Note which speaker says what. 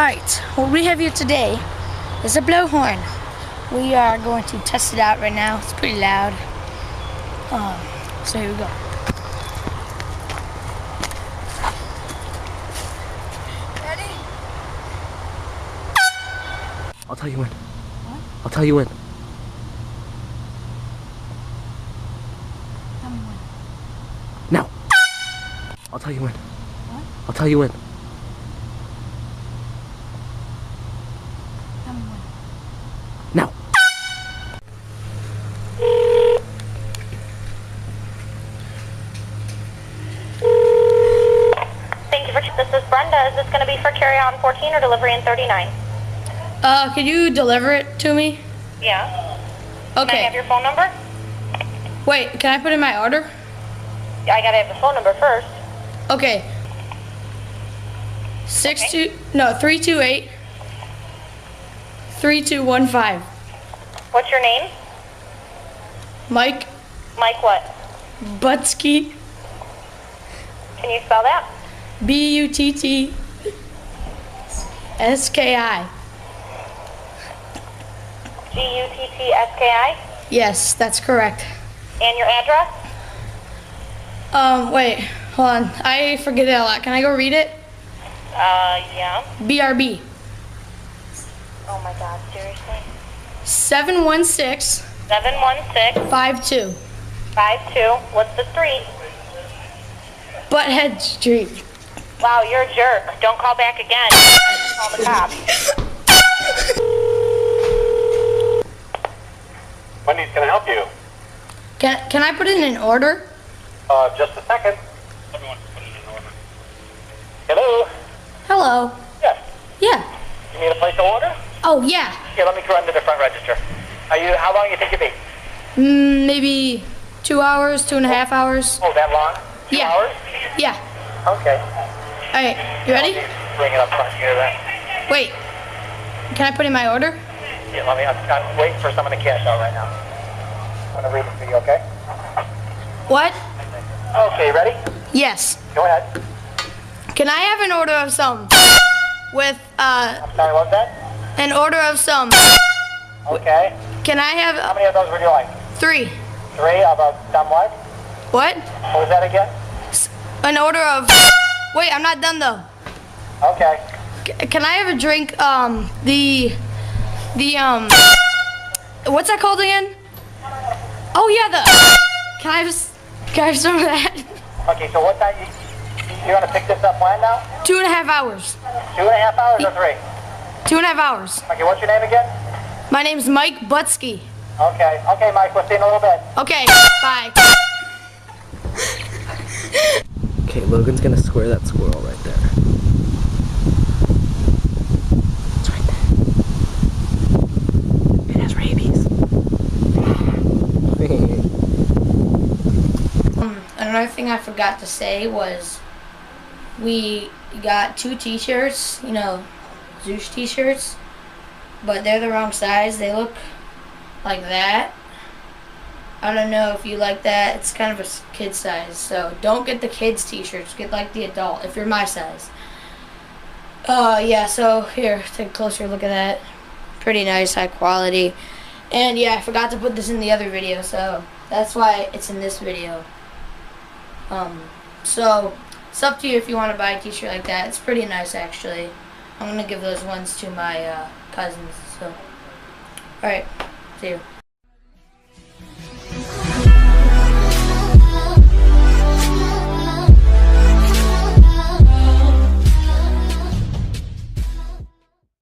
Speaker 1: Alright, what we have here today is a blowhorn. We are going to test it out right now. It's pretty loud. So here we go. Ready?
Speaker 2: I'll tell you when.
Speaker 1: What?
Speaker 2: I'll tell you when.
Speaker 1: Tell me when.
Speaker 2: Now. I'll tell you when.
Speaker 1: What?
Speaker 2: I'll tell you when.
Speaker 1: Tell me when.
Speaker 2: Now.
Speaker 3: Thank you for this is Brenda. Is this going to be for carry out in 14 or delivery in 39?
Speaker 1: Could you deliver it to me?
Speaker 3: Yeah. Can I
Speaker 1: Okay.
Speaker 3: have your phone number?
Speaker 1: Wait, can I put in my order?
Speaker 3: Yeah, I got to have the phone number first.
Speaker 1: Okay. 328 3215.
Speaker 3: What's your name?
Speaker 1: Mike
Speaker 3: Mike what?
Speaker 1: Butsky,
Speaker 3: Can you spell that?
Speaker 1: Buttsky.
Speaker 3: Gutski?
Speaker 1: Yes, that's correct.
Speaker 3: And your address?
Speaker 1: Wait, hold on. I forget it a lot. Can I go read it?
Speaker 3: Yeah.
Speaker 1: BRB.
Speaker 3: Oh my God, seriously?
Speaker 1: 716
Speaker 3: 716
Speaker 1: 52
Speaker 3: 52. What's the street?
Speaker 1: Butthead Street.
Speaker 3: Wow, you're a jerk. Don't call back again. Call the cops.
Speaker 4: Wendy's, can I help you?
Speaker 1: Can I put in an order?
Speaker 4: Just a second. Everyone, put it in order. Hello?
Speaker 1: Hello.
Speaker 4: Yes.
Speaker 1: Yeah.
Speaker 4: You need a place to order?
Speaker 1: Oh yeah.
Speaker 4: Here, let me run to the front register. How long you think you'll be?
Speaker 1: Maybe 2 hours, 2.5 hours.
Speaker 4: Oh, that long? 2
Speaker 1: Yeah.
Speaker 4: hours?
Speaker 1: Yeah.
Speaker 4: Okay.
Speaker 1: All right. You ready?
Speaker 4: Bring it up front here then.
Speaker 1: Wait. Can I put in my order?
Speaker 4: Yeah, I'm waiting for someone to cash out right now. I'm gonna read it for you, okay?
Speaker 1: What?
Speaker 4: Okay, ready?
Speaker 1: Yes.
Speaker 4: Go ahead.
Speaker 1: Can I have an order of some with
Speaker 4: I'm sorry, what was that?
Speaker 1: an order of some?
Speaker 4: Okay.
Speaker 1: Can I
Speaker 4: How
Speaker 1: have
Speaker 4: many of those would you like?
Speaker 1: 3?
Speaker 4: 3 about some what?
Speaker 1: What?
Speaker 4: What was that again?
Speaker 1: An order of. Wait, I'm not done though.
Speaker 4: Okay.
Speaker 1: Can I have a drink? What's that called again? Oh yeah, Can I have some of that?
Speaker 4: Okay, so what time you're gonna pick this up when now?
Speaker 1: 2.5 hours.
Speaker 4: 2.5 hours or 3?
Speaker 1: 2.5 hours.
Speaker 4: Okay, what's your name again?
Speaker 1: My name's Mike Butsky.
Speaker 4: Okay, Mike, we'll see you in a little bit.
Speaker 1: Okay, bye.
Speaker 2: Okay, Logan's gonna square that squirrel right there. It's right there. It has rabies.
Speaker 1: Another thing I forgot to say was we got 2 t-shirts, Zeus t-shirts, but they're the wrong size. They look like that. I don't know if you like that. It's kind of a kid size, so don't get the kids t-shirts. Get like the adult if you're my size. Yeah, so here, take a closer look at that. Pretty nice, high quality. And yeah, I forgot to put this in the other video, so that's why it's in this video. So it's up to you if you want to buy a t-shirt like that. It's pretty nice actually. I'm gonna give those ones to my cousins. So, alright, see you.